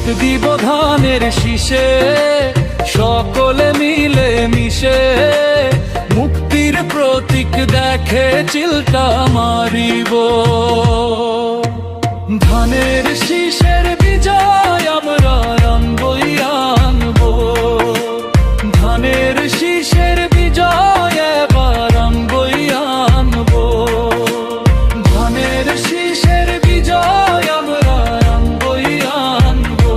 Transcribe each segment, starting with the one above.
Vote দিব ধানের শীষে, সকলে মিলে মিশে মুক্তির প্রতীক দেখে চিলটা মারিব। ধানের শীষের বিজয় আমরা আনবই আনবো, ধানের শীষের বিজয় এবার আনবই আনবো, ধানের শীষের বিজয় আমরা আনবই আনবো,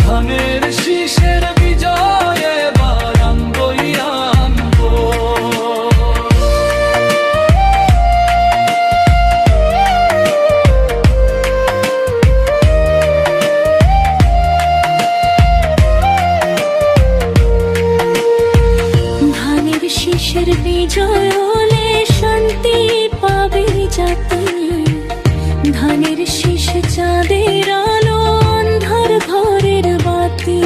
ধানের শীষের বিজয় এবার আনবই আনবো। ধানের শীষের বিজয় হলে শান্তি পাবে জাতি, ধানের শীষ চাঁদের আলো অন্ধার ঘরের বাতি।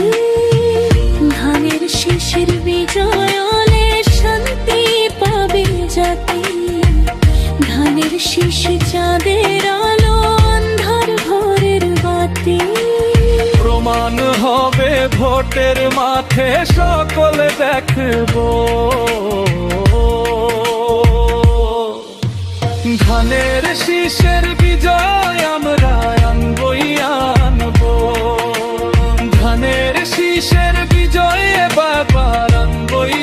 ধানের শীষের বিজয় হলে শান্তি পাবে জাতি, ধানের শীষ চাঁদের আলো অন্ধার ঘরের বাতি। প্রমাণ হবে ভোটের মাঠে সকলে দেখবো, ধানের শীষের বিজয় আমরা আনবই আনবো, ধানের শীষের বিজয় এবার আনবই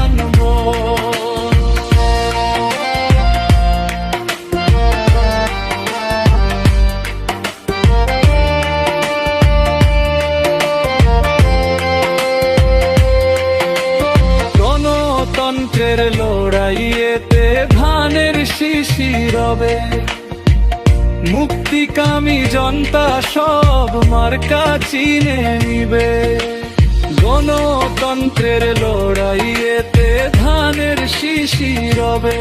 আনবো। গণতন্ত্রের লড়াইয়েতে ধানের শীষই রবে, মুক্তিকামী জনতা সব মার্কা চিনে নিবে। গণতন্ত্রের লড়াইয়েতে ধানের শীষই রবে,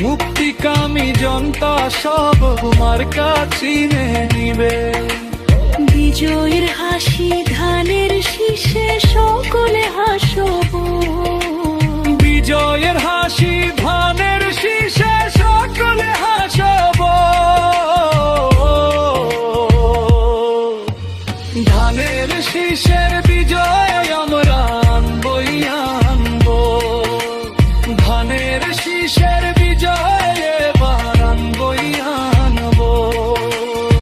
মুক্তিকামী জনতা সব মার্কা চিনে নিবে। বিজয়ের হাসি ধানের শীষে সকলে হাসব, বিজয়ের হাসি ধান